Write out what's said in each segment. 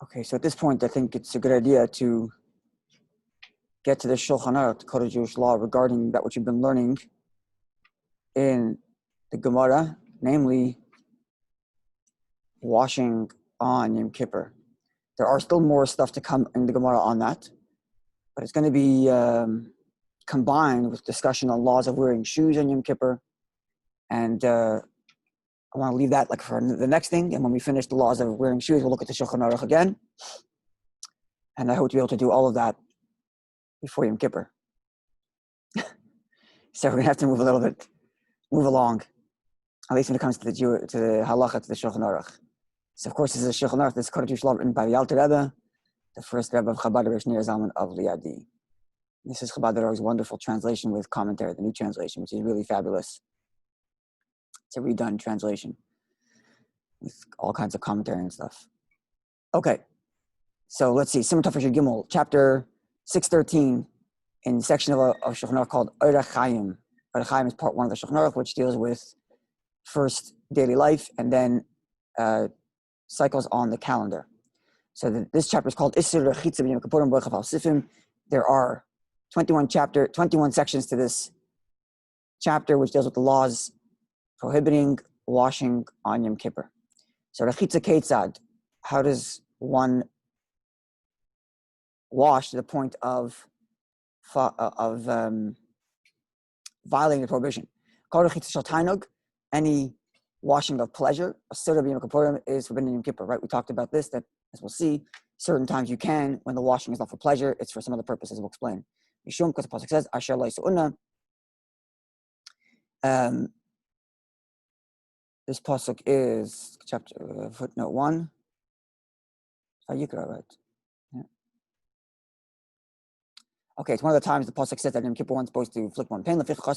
Okay, so at this point, I think it's a good idea to get to the Shulchan Aruch, the Code of Jewish Law, regarding that which you've been learning in the Gemara, namely washing on Yom Kippur. There are still more stuff to come in the Gemara on that, but it's going to be combined with discussion on laws of wearing shoes on Yom Kippur, and I want to leave that like for the next thing, and when we finish the laws of wearing shoes, we'll look at the Shulchan Aruch again, and I hope to be able to do all of that before Yom Kippur. So we're going to have to move along, at least when it comes to the halacha, to the Shulchan Aruch. So of course, this is a Shulchan Aruch, this is Code of Jewish Law written by the Alter Rebbe, the first Rebbe of Chabad Rosh Nir Zalman of Liadi. This is Chabad Rosh's wonderful translation with commentary, the new translation, which is really fabulous. It's a redone translation with all kinds of commentary and stuff. Okay, so let's see. Simon Tafresh Gimel, chapter 613, in the section of Shulchan Aruch called Orach Chaim. Orach Chaim is part one of the Shulchan Aruch, which deals with first daily life and then cycles on the calendar. So this chapter is called Isur Rechitza B'Yom Kippurim B'Chav Al Sifim. There are 21 sections to this chapter, which deals with the laws prohibiting washing on Yom Kippur. So Rechitza Ketzad, how does one wash to the point of violating the prohibition? Kol Rechitza Shel Tainug, any washing of pleasure, Asur B'Yom Kippurim, is forbidden in Yom Kippur, right? We talked about this, that as we'll see, certain times you can, when the washing is not for pleasure, it's for some other purposes, we'll explain. Mishum, because the pasuk says, Asher Lo Yisu'una. This pasuk is chapter footnote 1. Vayikra, right? Yeah. Okay, it's one of the times the pasuk says that Yom Kippur one's supposed to inflict one pain, and therefore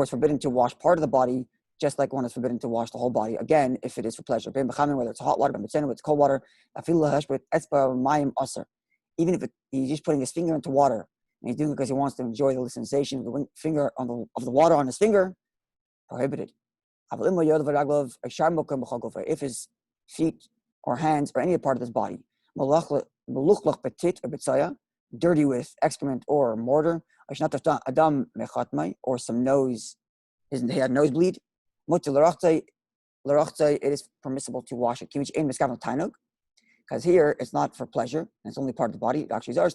it's forbidden to wash part of the body, just like one is forbidden to wash the whole body. Again, if it is for pleasure, whether it's hot water, whether it's cold water, even if he's just putting his finger into water, and he's doing it because he wants to enjoy the sensation of the finger of the water on his finger, prohibited. If his feet or hands or any part of his body, dirty with excrement or mortar, or some nose, he had nosebleed, it is permissible to wash it. Because here it's not for pleasure, and it's only part of the body. It actually is, and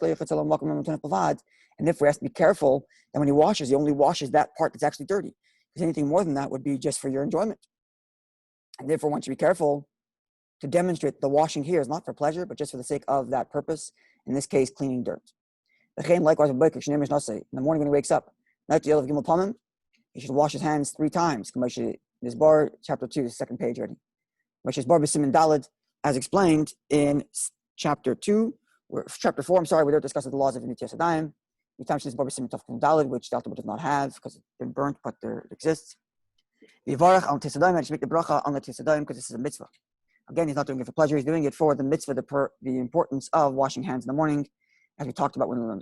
therefore he has to be careful that when he washes, he only washes that part that's actually dirty. Because anything more than that would be just for your enjoyment. And therefore one should be careful to demonstrate the washing here is not for pleasure, but just for the sake of that purpose, in this case, cleaning dirt. Likewise, in the morning when he wakes up, he should wash his hands 3 times. This bar, chapter 2, the second page already. As explained in chapter 4, where they're discussing the laws of Nitya Sadayim. Which the Alter Rebbe does not have because it's been burnt, but there exists. Vivarach on Tisadayim, and should make the bracha on the Tisadayim because this is a mitzvah. Again, he's not doing it for pleasure; he's doing it for the mitzvah, the importance of washing hands in the morning, as we talked about when we learned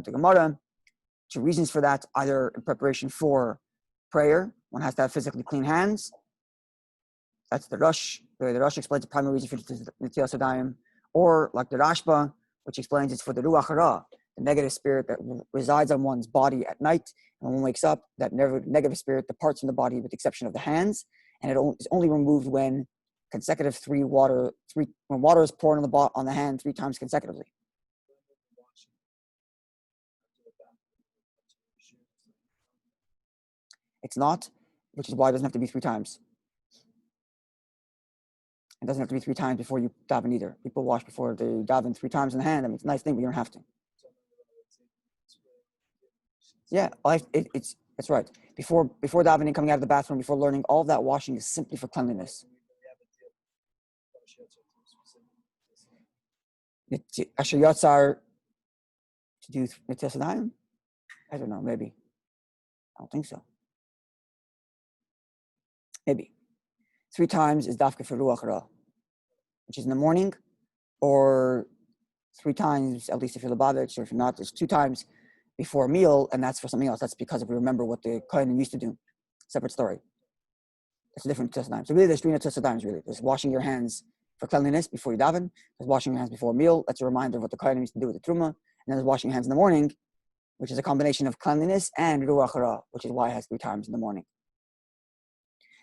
the Gemara. 2 reasons for that: either in preparation for prayer, one has to have physically clean hands. That's the Rosh. The Rosh explains the primary reason for Nitya Sadayim, or like the Rashba, which explains it's for the Ruach Hara, the negative spirit that resides on one's body at night. And when one wakes up, that negative spirit departs from the body with the exception of the hands, and it is only removed when consecutive when water is poured on the hand 3 times consecutively. It's not, which is why it doesn't have to be 3 times. It doesn't have to be 3 times before you daven either. People wash before they daven 3 times in the hand. I mean, it's a nice thing, but you don't have to. Yeah, it's right. Before davening, coming out of the bathroom, before learning, all of that washing is simply for cleanliness. Asher Yatzar to do Nitya Sadayim? I don't know, maybe. I don't think so. Maybe. 3 times is dafka for Ruach Hara, which is in the morning, or 3 times, at least if you're Lubavitch, or if you're not, there's 2 times before a meal, and that's for something else. That's because if we remember what the Kohanim used to do. Separate story. That's a different test time. So really there's 3 test times really. There's washing your hands for cleanliness before you daven. There's washing your hands before a meal. That's a reminder of what the kohanim used to do with the truma. And then there's washing your hands in the morning, which is a combination of cleanliness and ruach hara, which is why it has 3 times in the morning.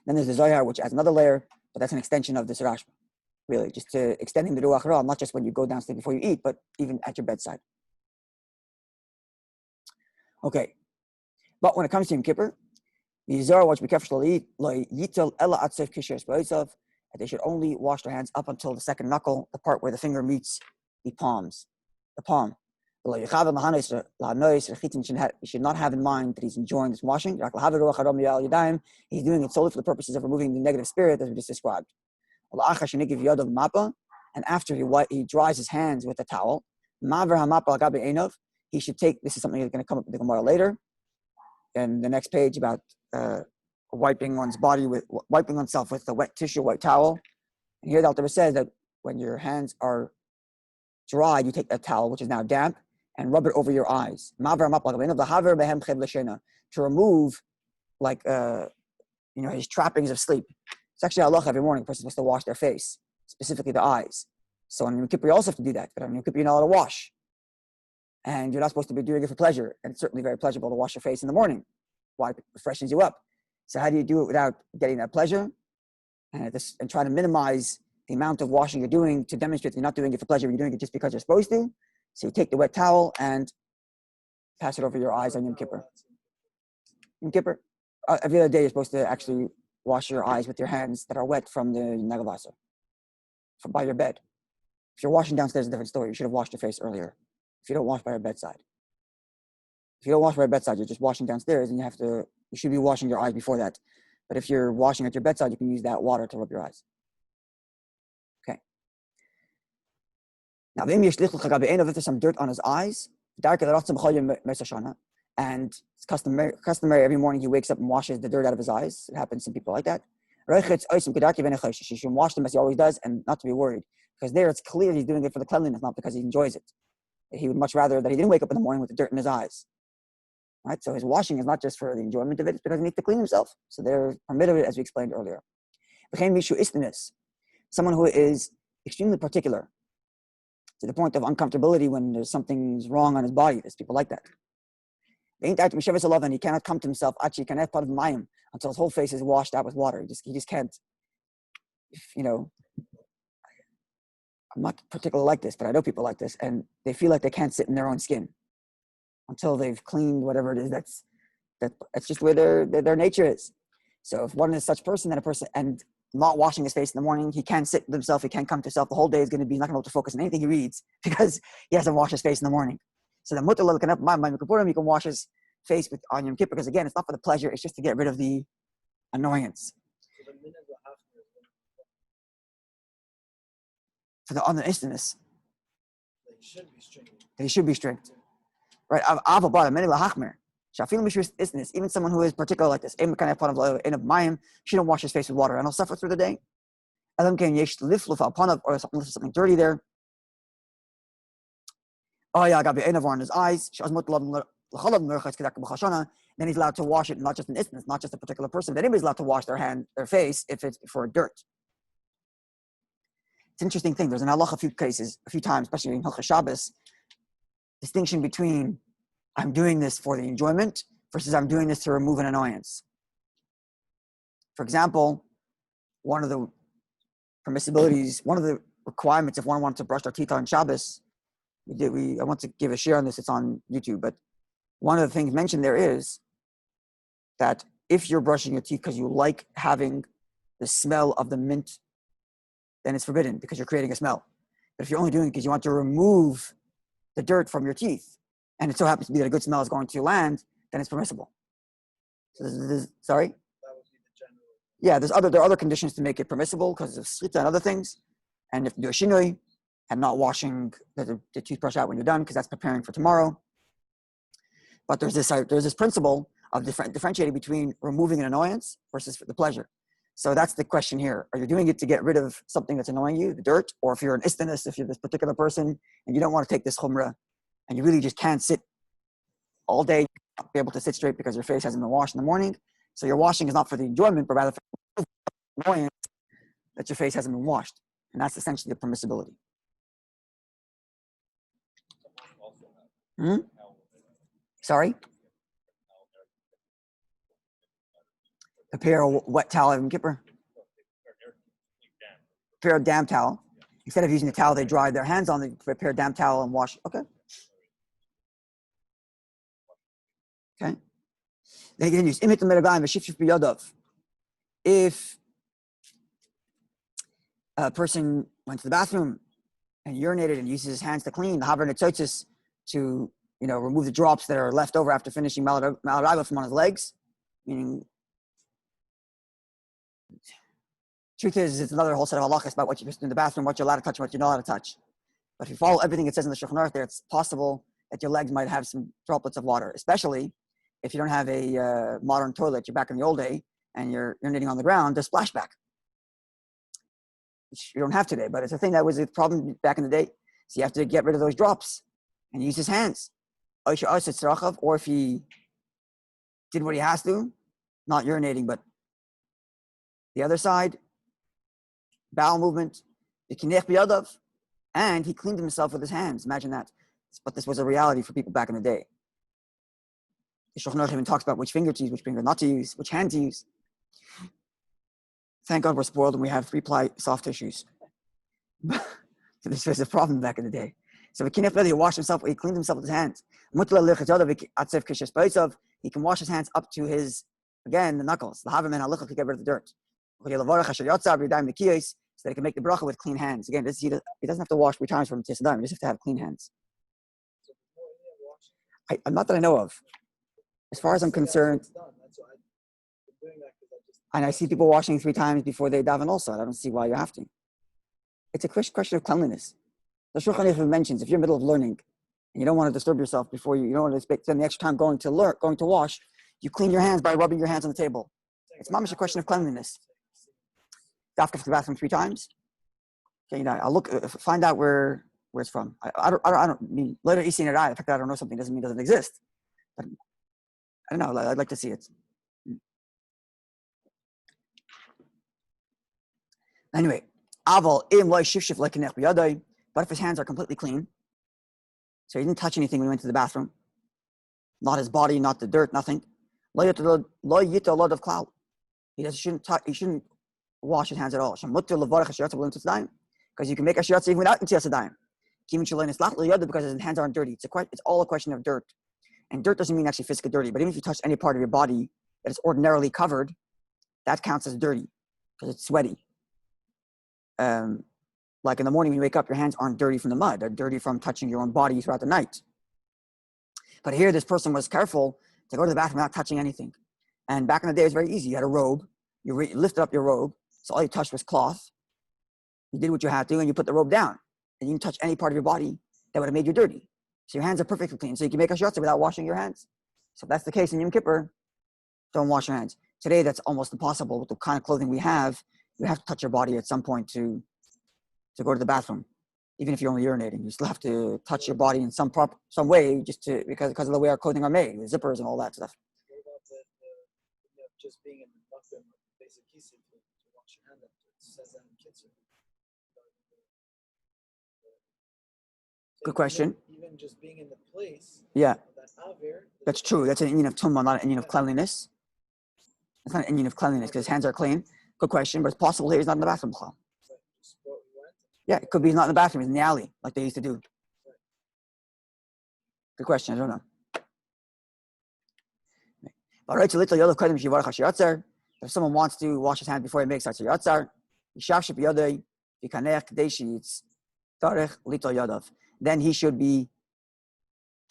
Then there's the Zohar, which has another layer, but that's an extension of this Rashba, really, just to extending the ruach hara, not just when you go downstairs before you eat, but even at your bedside. Okay, but when it comes to Yom Kippur, the Zohar, watch be careful to that they should only wash their hands up until the second knuckle, the part where the finger meets the palm. He should not have in mind that he's enjoying this washing. He's doing it solely for the purposes of removing the negative spirit, as we just described. And after he dries his hands with a towel, he should take, this is something that's going to come up in the Gemara later, and the next page about wiping oneself with a wet tissue, white towel. And here the Alter Rebbe says that when your hands are dry, you take that towel, which is now damp, and rub it over your eyes. To remove, his trappings of sleep. It's actually halach every morning. A person has to wash their face, specifically the eyes. So on Yom Kippur, you also have to do that. But on Yom Kippur, you're not allowed to wash. And you're not supposed to be doing it for pleasure. And it's certainly very pleasurable to wash your face in the morning. Why? It freshens you up. So how do you do it without getting that pleasure? And try to minimize the amount of washing you're doing to demonstrate that you're not doing it for pleasure. You're doing it just because you're supposed to. So you take the wet towel and pass it over your eyes on Yom Kippur. Yom Kippur, every other day you're supposed to actually wash your eyes with your hands that are wet from the Nagelwasser, by your bed. If you're washing downstairs, a different story. You should have washed your face earlier. If you don't wash by your bedside. If you don't wash by your bedside, you're just washing downstairs, and you should be washing your eyes before that. But if you're washing at your bedside, you can use that water to rub your eyes. Okay. Now, if there's some dirt on his eyes, and it's customary every morning he wakes up and washes the dirt out of his eyes. It happens to people like that. He should wash them as he always does, and not to be worried. Because there it's clear he's doing it for the cleanliness, not because he enjoys it. He would much rather that he didn't wake up in the morning with the dirt in his eyes. Right? So his washing is not just for the enjoyment of it, it's because he needs to clean himself. So they're permitted it, as we explained earlier. Someone who is extremely particular to the point of uncomfortability when there's something's wrong on his body. There's people like that. And he cannot come to himself until his whole face is washed out with water. He just can't, I'm not particularly like this, but I know people like this, and they feel like they can't sit in their own skin until they've cleaned whatever it is that's just where their nature is. So if one is such person, and not washing his face in the morning, he can't sit with himself, he can't come to himself. The whole day is going to be not going to be able to focus on anything he reads because he hasn't washed his face in the morning. So the mutter looking up, he can wash his face on Yom Kippur, because again, it's not for the pleasure, it's just to get rid of the annoyance. For the uninstantness. He should be strict. Right? Even someone who is particular like this, shouldn't wash his face with water and he'll suffer through the day. Or something dirty there. On his eyes. Then he's allowed to wash it, not just an instance, not just a particular person, but anybody's allowed to wash their face if it's for dirt. It's an interesting thing. There's an halach a few times, especially in Hilchos Shabbos, distinction between I'm doing this for the enjoyment versus I'm doing this to remove an annoyance. For example, one of the permissibilities, one of the requirements if one wants to brush their teeth on Shabbos, I want to give a share on this, it's on YouTube, but one of the things mentioned there is that if you're brushing your teeth because you like having the smell of the mint, then it's forbidden because you're creating a smell. But if you're only doing it because you want to remove the dirt from your teeth, and it so happens to be that a good smell is going to land, then it's permissible. So sorry? That would be the general. Yeah, there are other conditions to make it permissible because of slita and other things. And if you do a shinoi and not washing the toothbrush out when you're done, because that's preparing for tomorrow. But there's this principle of differentiating between removing an annoyance versus the pleasure. So that's the question here. Are you doing it to get rid of something that's annoying you, the dirt? Or if you're an istinus, if you're this particular person and you don't want to take this chumrah and you really just can't sit all day, not be able to sit straight because your face hasn't been washed in the morning. So your washing is not for the enjoyment, but rather for the annoyance that your face hasn't been washed. And that's essentially the permissibility. Hmm? Sorry? Prepare a wet towel of Yom Kippur. Prepare a damp towel. Instead of using the towel they dry their hands on, they prepare a damp towel and wash. Okay. Okay. They can use imit the if a person went to the bathroom and urinated and uses his hands to clean, the haver netzotzis to remove the drops that are left over after finishing malaraiva from on his legs. Meaning, truth is, it's another whole set of halachas about what you're supposed to do in the bathroom, what you're allowed to touch, and what you're not allowed to touch. But if you follow everything it says in the Shulchan Aruch there, it's possible that your legs might have some droplets of water, especially if you don't have a modern toilet. You're back in the old day and you're urinating on the ground, there's splashback, which you don't have today, but it's a thing that was a problem back in the day. So you have to get rid of those drops and use his hands. Or if he did what he has to, not urinating, but the other side, bowel movement, and he cleaned himself with his hands. Imagine that. But this was a reality for people back in the day. The Shulchan Aruch even talks about which finger to use, which finger not to use, which hand to use. Thank God we're spoiled and we have 3-ply soft tissues. So this was a problem back in the day. So he washed himself, he cleaned himself with his hands. He can wash his hands up to his, again, the knuckles. The haver men halacha could get rid of the dirt. So that he can make the bracha with clean hands. Again, he doesn't have to wash 3 times from Tis Adayim. He just have to have clean hands. Not that I know of. As far as I'm concerned, and I see people washing 3 times before they daven also. I don't see why you have to. It's a question of cleanliness. The Shulchan Aruch mentions if you're in the middle of learning and you don't want to disturb yourself before you don't want to spend the extra time going to wash, you clean your hands by rubbing your hands on the table. It's mamish a question of cleanliness. Dafka to the bathroom 3 times. Okay, I'll find out where it's from. I don't mean later you see in it. The fact that I don't know something doesn't mean it doesn't exist. But I don't know. I'd like to see it. Anyway, aval im loy shifshif lekinech biyadai. But if his hands are completely clean, so he didn't touch anything when he went to the bathroom, not his body, not the dirt, nothing. Lo yita lot of cloud. He shouldn't wash his hands at all. Because you can make a shiratza even without Netilas Yadayim. Because his hands aren't dirty. It's all a question of dirt. And dirt doesn't mean actually physically dirty, but even if you touch any part of your body that is ordinarily covered, that counts as dirty because it's sweaty. Like in the morning when you wake up, your hands aren't dirty from the mud. They're dirty from touching your own body throughout the night. But here this person was careful to go to the bathroom without touching anything. And back in the day, it was very easy. You had a robe. You lifted up your robe. So all you touched was cloth. You did what you had to, and you put the robe down. And you didn't touch any part of your body that would have made you dirty. So your hands are perfectly clean. So you can make a shiratza without washing your hands. So if that's the case in Yom Kippur, don't wash your hands. Today, that's almost impossible with the kind of clothing we have. You have to touch your body at some point to go to the bathroom. Even if you're only urinating, you still have to touch your body in some way just because of the way our clothing are made, with zippers and all that stuff. What about just being in the bathroom, basic kisi to wash your hand up? It says that in Kitzur. Good question. Even just being in the place. Yeah. That that's true. That's an inyan of tumah, not an inyan of cleanliness. It's not an inyan of cleanliness because his hands are clean. Good question, but it's possible here he's not in the bathroom. Yeah, it could be he's not in the bathroom. He's in the alley, like they used to do. Good question. I don't know. If someone wants to wash his hands before he makes yatzar, then he should be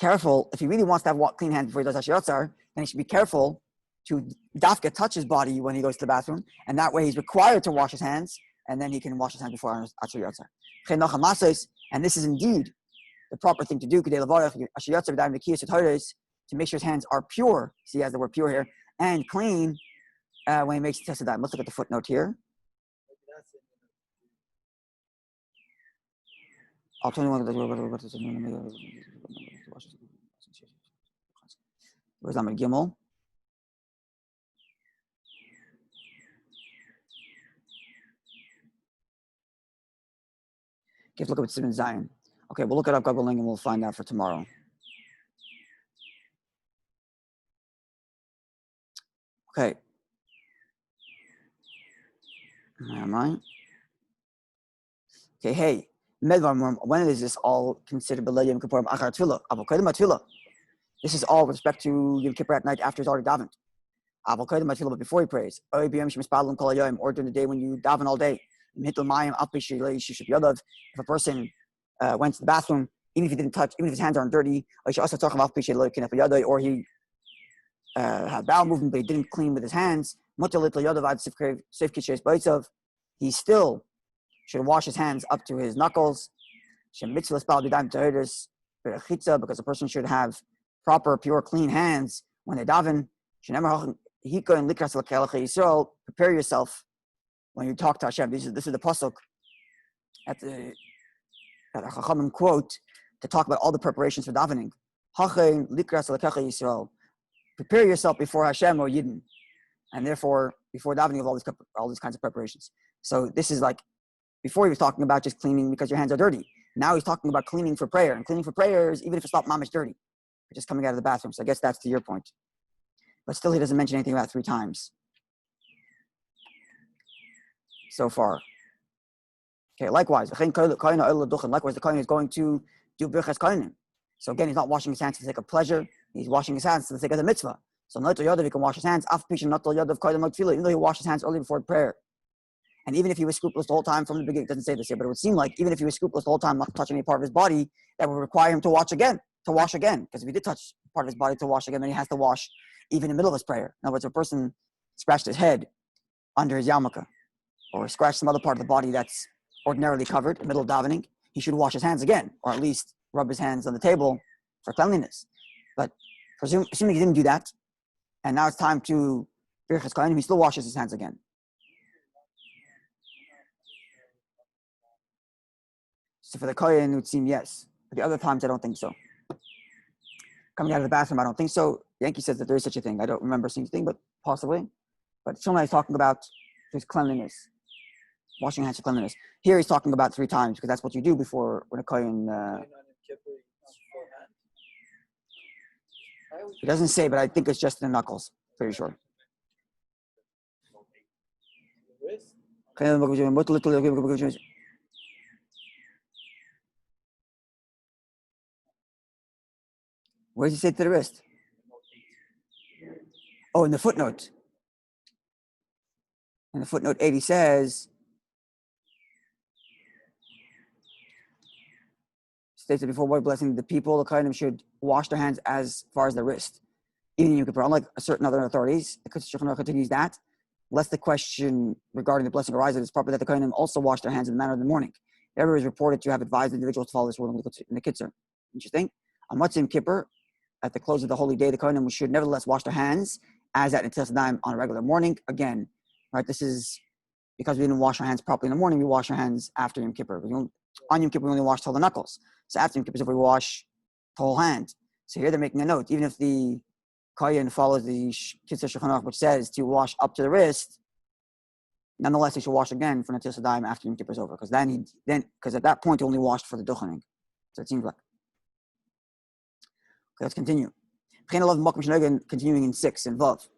careful. If he really wants to have clean hands before he does yatzar, then he should be careful to dafka touch his body when he goes to the bathroom, and that way he's required to wash his hands, and then he can wash his hands before yatzar. And this is indeed the proper thing to do to make sure his hands are pure. See, he has the word pure here, and clean when he makes Tes Yadayim. Let's look at the footnote here. I'll tell you where's Amid Gimel? You have to look up at Simon Zion. Okay, we'll look it up googling and we'll find out for tomorrow. Okay. Where am I? Okay, hey. When is this all considered Yom Kippur Achar Tefillah? This is all with respect to Yom Kippur at night after he's already davened. But before he prays, or during the day when you daven all day. If a person went to the bathroom, even if he didn't touch, even if his hands aren't dirty, or he had bowel movement but he didn't clean with his hands, he still should wash his hands up to his knuckles. Because a person should have proper, pure, clean hands when they daven. Prepare yourself when you talk to Hashem. This is the pasuk at the Chachamim quote to talk about all the preparations for davening. Prepare yourself before Hashem or Yidden, and therefore before davening you have all these kinds of preparations. So this is like before he was talking about just cleaning because your hands are dirty. Now he's talking about cleaning for prayer, and cleaning for prayer is even if it's not mamish dirty, you're just coming out of the bathroom. So I guess that's to your point. But still, he doesn't mention anything about 3 times so far. Okay, likewise, the kohen is going to do birchas kohenim. So again, he's not washing his hands for the sake of pleasure. He's washing his hands for the sake of the mitzvah. So Notel Yodav, he can wash his hands, even though he washed his hands early before prayer. And even if he was scrupulous the whole time from the beginning, it doesn't say this here, but it would seem like even if he was scrupulous the whole time, not touching any part of his body, that would require him to wash again. Because if he did touch part of his body to wash again, then he has to wash even in the middle of his prayer. In other words, if a person scratched his head under his yarmulke, or scratched some other part of the body that's ordinarily covered in the middle of davening, he should wash his hands again, or at least rub his hands on the table for cleanliness. But assuming he didn't do that, and now it's time to birchas kohenim, he still washes his hands again. So for the kohen, it would seem yes. But the other times, I don't think so. Coming out of the bathroom, I don't think so. Yankee says that there is such a thing. I don't remember seeing a thing, but possibly. But Shulchan is talking about his cleanliness, washing hands for cleanliness. Here he's talking about 3 times because that's what you do before when a kohen. It doesn't say, but I think it's just the knuckles. Pretty sure. Where does he say to the wrist? Oh, in the footnote. In the footnote 8, he says, states that before white blessing, the people, the kohanim should wash their hands as far as the wrist. Even in Yom Kippur, unlike certain other authorities, the Shulchan Aruch continues that, lest the question regarding the blessing arises, it's proper that the kohanim also wash their hands in the manner of the morning. The Rebbe is reported to have advised individuals to follow this rule in the Kitzur. Interesting. On Yom Kippur, at the close of the holy day, the kohanim should nevertheless wash their hands as at Netilas Yadayim on a regular morning. Again, right? This is because we didn't wash our hands properly in the morning. We wash our hands after Yom Kippur. On Yom Kippur, we only wash till the knuckles. So after Yom Kippur, we wash the whole hand. So here they're making a note. Even if the kohen follows the Kitzur Shulchan Aruch, which says to wash up to the wrist, nonetheless, he should wash again for Netilas Yadayim after Yom Kippur is over. Because because at that point, he only washed for the duchening. So it seems like. Okay, let's continue. Continuing in 6 and Vav.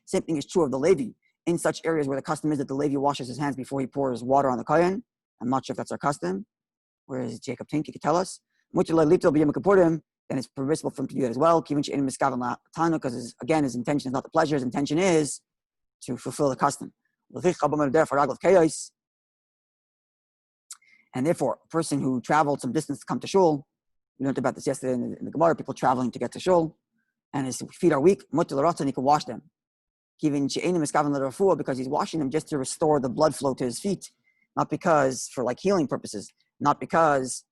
Same thing is true of the Levi. In such areas where the custom is that the Levi washes his hands before he pours water on the kohen. I'm not sure if that's our custom. Whereas Jacob Tink, he could tell us. Then it's permissible for him to do that as well. Because again, his intention is not the pleasure. His intention is to fulfill the custom. And therefore, a person who traveled some distance to come to shul, we learned about this yesterday in the Gemara, people traveling to get to shul, and his feet are weak, and he can wash them. Because he's washing them just to restore the blood flow to his feet, not because for like healing purposes, not because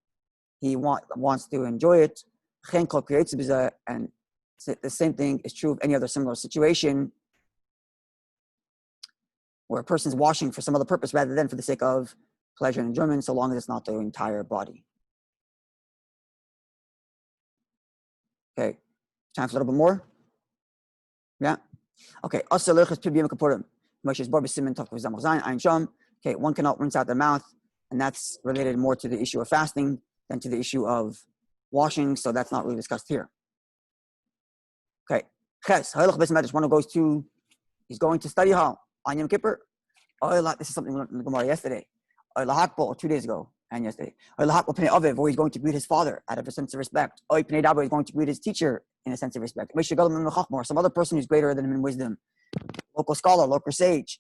he wants to enjoy it. And the same thing is true of any other similar situation where a person's washing for some other purpose rather than for the sake of pleasure and enjoyment, so long as it's not the entire body. Okay, time for a little bit more. Yeah. Okay. Okay, one cannot rinse out their mouth, and that's related more to the issue of fasting than to the issue of washing, so that's not really discussed here. Okay, he's going to study hall on Yom Kippur. This is something we learned in the Gemara yesterday, or 2 days ago, and yesterday. Or he's going to greet his father out of a sense of respect. Or he's going to greet his teacher in a sense of respect. Or some other person who's greater than him in wisdom, local scholar, local sage.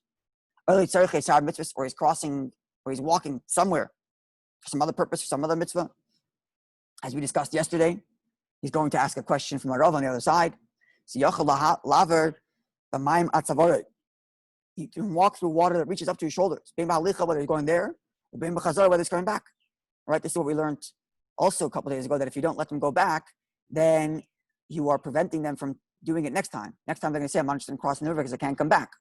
Or he's crossing, or he's walking somewhere for some other purpose, for some other mitzvah. As we discussed yesterday, he's going to ask a question from a Rav on the other side. So he can walk through water that reaches up to his shoulders. Whether he's going there, or whether he's coming back. Right? This is what we learned also a couple of days ago, that if you don't let them go back, then you are preventing them from doing it next time. Next time they're going to say, I'm not interested in crossing the river because I can't come back.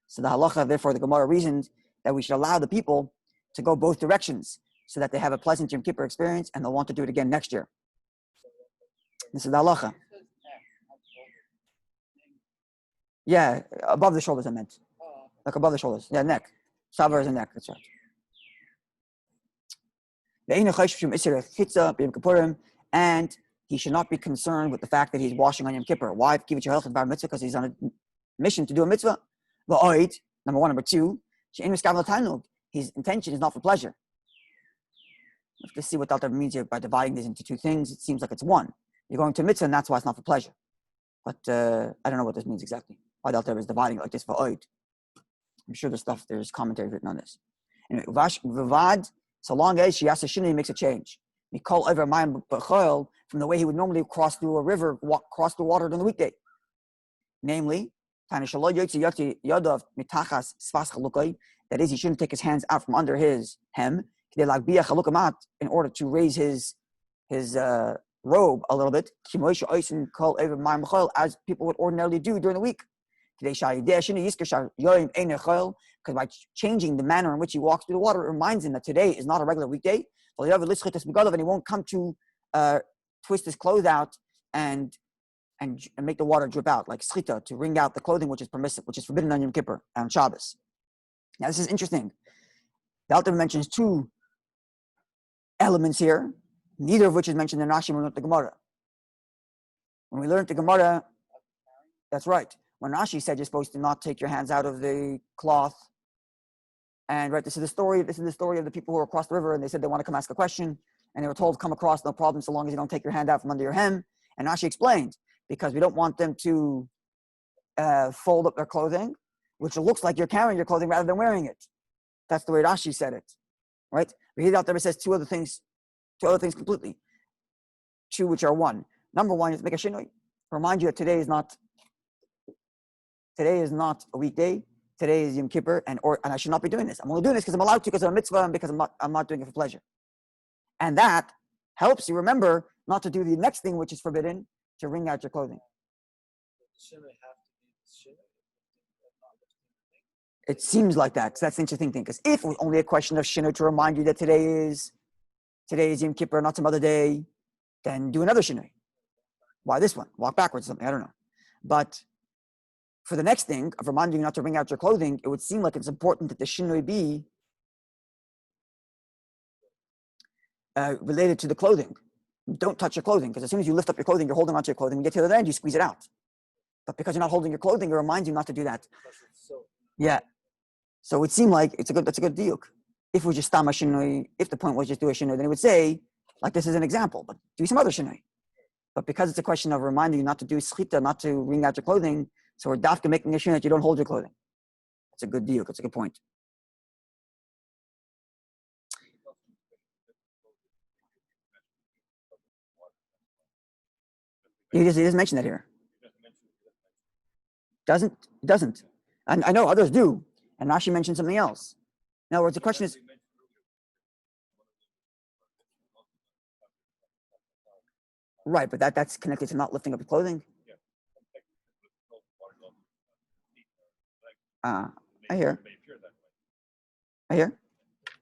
So the halacha, therefore, the Gemara reasons that we should allow the people to go both directions so that they have a pleasant Yom Kippur experience and they'll want to do it again next year. This is the halacha. Yeah, above the shoulders I meant. Like above the shoulders. Yeah, neck. Shavar is a neck, that's right. And he should not be concerned with the fact that he's washing on Yom Kippur. Why? Because he's on a mission to do a mitzvah. Number one. Number two, his intention is not for pleasure. Let's see what Alter Rebbe means here by dividing these into two things. It seems like it's one. You're going to mitzvah, and that's why it's not for pleasure. But I don't know what this means exactly. Why the Alter Rebbe is dividing it like this for oid. I'm sure there's commentary written on this. Anyway, Vivad, so long as she has a shinui, makes a change. Mikol over mayim b'choil, from the way he would normally cross through a river, cross through water during the weekday. Namely, that is, he shouldn't take his hands out from under his hem in order to raise his robe a little bit, as people would ordinarily do during the week. Because by changing the manner in which he walks through the water, it reminds him that today is not a regular weekday, and he won't come to twist his clothes out and make the water drip out, like schita, to wring out the clothing which is permissible, which is forbidden on Yom Kippur and on Shabbos. Now this is interesting. The Alter mentions two elements here, neither of which is mentioned in Rashi when we learned the Gemara. When we learned the Gemara, that's right. When Rashi said you're supposed to not take your hands out of the cloth, and right, this is the story of the people who were across the river, and they said they want to come ask a question, and they were told, come across, no problem, so long as you don't take your hand out from under your hem. And Rashi explained, because we don't want them to fold up their clothing, which looks like you're carrying your clothing rather than wearing it. That's the way Rashi said it, right? But here Alter Rebbe says two other things completely. Two which are one. Number one, you have to make a shinui. Remind you that today is not a weekday. Today is Yom Kippur, and I should not be doing this. I'm only doing this because I'm allowed to, because I'm a mitzvah, and because I'm not doing it for pleasure. And that helps you remember not to do the next thing which is forbidden, to wring out your clothing. It seems like that. So that's the interesting thing. Because if it was only a question of shinu to remind you that today is Yom Kippur, not some other day, then do another shinu. Why this one? Walk backwards or something. I don't know. But for the next thing of reminding you not to wring out your clothing, it would seem like it's important that the shinu be related to the clothing. Don't touch your clothing, because as soon as you lift up your clothing, you're holding onto your clothing. You get to the other end, you squeeze it out. But because you're not holding your clothing, it reminds you not to do that. Yeah. So it would seem like that's a good deal. If we just stam a shinui, if the point was just do a shinui, then it would say, like this is an example, but do some other shinui. But because it's a question of reminding you not to do schita, not to wring out your clothing, so we're dafka making a shinui that you don't hold your clothing. That's a good deal. That's a good point. He doesn't mention that here. It doesn't. And I know others do. And Rashi mentioned something else. In other words, the question is, right, but that's connected to not lifting up your clothing. I hear.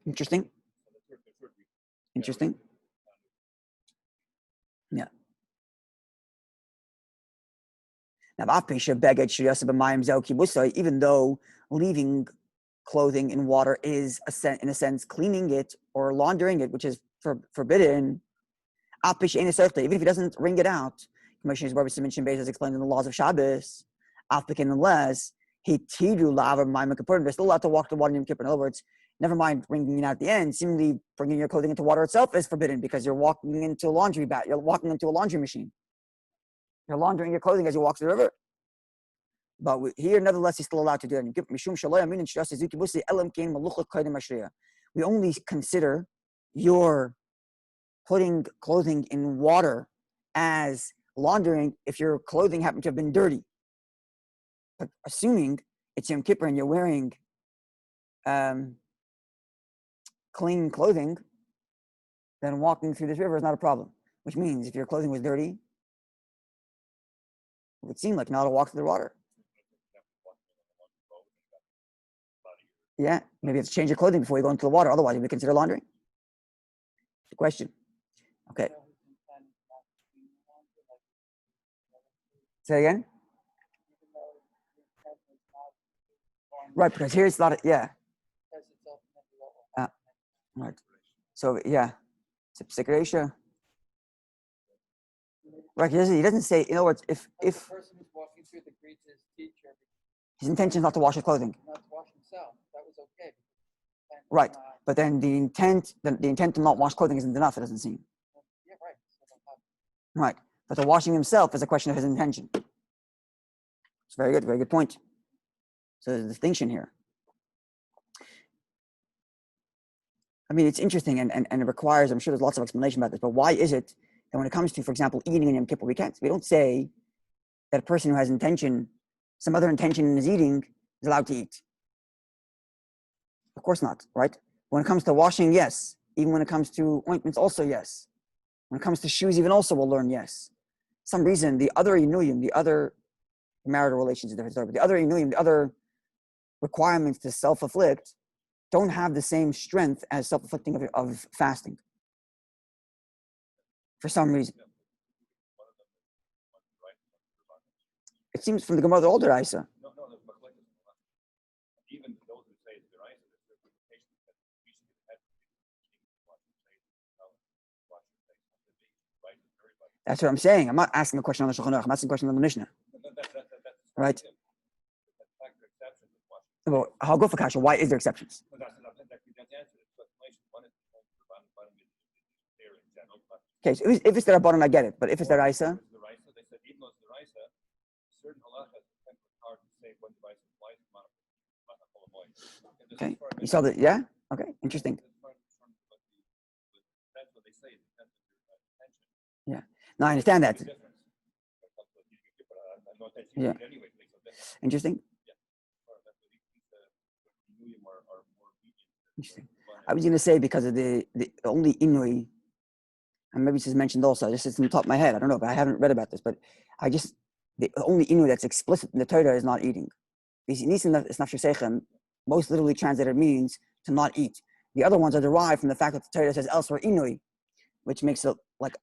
Interesting. Yeah. Now, even though leaving clothing in water is, in a sense, cleaning it or laundering it, which is forbidden. Even if he doesn't wring it out, Commissioner Rabbi mentioned as explained in the laws of Shabbos, unless he tidu lava Yom Kippur, they're still allowed to walk the water in Yom Kippur. In other words, never mind wringing it out at the end. Seemingly, bringing your clothing into water itself is forbidden because you're walking into a laundry bath. You're walking into a laundry machine. You're laundering your clothing as you walk through the river. But here, nevertheless, he's still allowed to do that. We only consider your putting clothing in water as laundering if your clothing happened to have been dirty. But assuming it's Yom Kippur and you're wearing clean clothing, then walking through this river is not a problem. Which means if your clothing was dirty, it would seem like not to walk through the water. Yeah, maybe you have to change your clothing before you go into the water. Otherwise, it would be considered laundering. The question. Okay. Say again? Right, because here it's not, yeah. Right. So, yeah. It's a psik ratio. Right, he doesn't say, in other words, if the person who's walking through the greets his teacher, his intention is not to wash his clothing. not to wash himself, that was okay. Right, but then the intent to not wash clothing isn't enough, it doesn't seem. Yeah, right. Right, but the washing himself is a question of his intention. It's very good point. So there's a distinction here. I mean, it's interesting and it requires, I'm sure there's lots of explanation about this, but why is it that when it comes to, for example, eating in Yom Kippur, we don't say that a person who has intention, some other intention in his eating, is allowed to eat. Of course not, right? When it comes to washing, yes. Even when it comes to ointments, also yes. When it comes to shoes, even also we'll learn yes. Some reason, the other inuyim, the other marital relations, the other inuyim, the other requirements to self-afflict don't have the same strength as self-afflicting of fasting. For some reason. It seems from the Gemara, the older Isa. No, even those who say it's the right, there's interpretation that we should have That's what I'm saying. I'm not asking a question on the Shulchan Aruch. I'm asking a question on the Mishnah. Right? Well, I'll go for kasha. Why is there exceptions? Okay, so if it's the Rabbanon, I get it. But if it's the Raisa? Okay, you saw that, yeah? Okay, interesting. Yeah, no, I understand that. Yeah, interesting. Interesting. I was going to say because of the only Inui, and maybe this is mentioned also, just it's on the top of my head, I don't know, but I haven't read about this, but the only Inui that's explicit in the Torah is not eating. Most literally translated means to not eat. The other ones are derived from the fact that the Torah says elsewhere Inui, which makes it like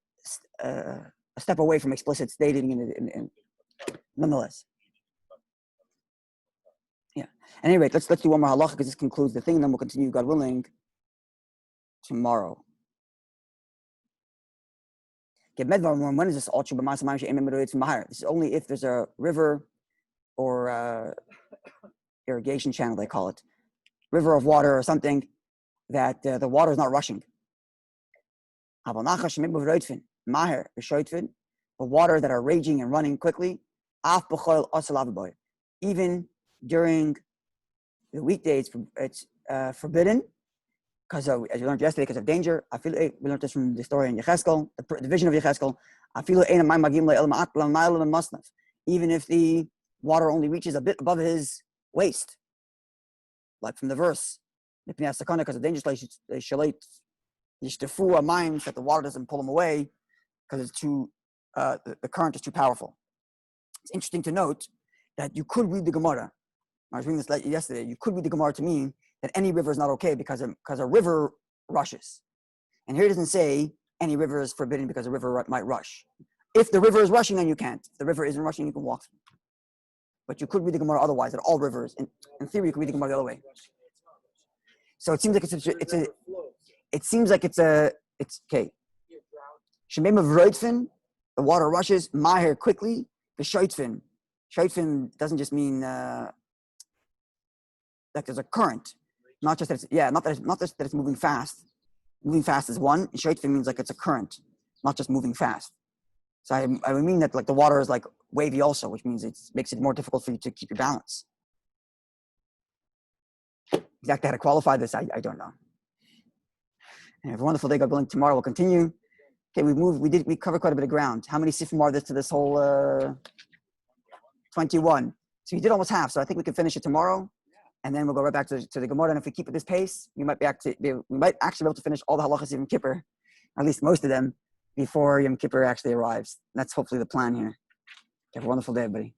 a step away from explicit stating in nonetheless. Yeah. At any rate, let's do one more halacha because this concludes the thing, and then we'll continue, God willing, tomorrow. When is this all true? This is only if there's a river or irrigation channel, they call it, river of water or something, that the water is not rushing. The water that are raging and running quickly, even during the weekdays, it's forbidden, because as we learned yesterday, because of danger. We learned this from the story in Yecheskel, the vision of Yecheskel. Even if the water only reaches a bit above his waist, like from the verse, because of danger, that the water doesn't pull him away because it's too, the current is too powerful. It's interesting to note that you could read the Gemara. I was reading this yesterday. You could read the Gemara to mean that any river is not okay because a river rushes. And here it doesn't say any river is forbidden because a river might rush. If the river is rushing, then you can't. If the river isn't rushing, you can walk through. but you could read the Gemara otherwise, that all rivers, in theory, you could read the Gemara the other way. So it seems like it's okay. Shemem of Roitfin, the water rushes, Maher quickly, the Shoitfin. Shoitfin doesn't just mean like there's a current. Not just that it's it's moving fast. Moving fast is one, and Shoitfin means like it's a current, not just moving fast. So I would mean that like the water is like wavy also, which means it makes it more difficult for you to keep your balance. Exactly how to qualify this, I don't know. And have a wonderful day, God willing. Tomorrow we'll continue. Okay, we covered quite a bit of ground. How many sifim are there to this whole 21? So you did almost half, so I think we can finish it tomorrow. And then we'll go right back to the Gemara. And if we keep at this pace, we might actually be able to finish all the halachas of Yom Kippur, or at least most of them, before Yom Kippur actually arrives. And that's hopefully the plan here. Have a wonderful day, everybody.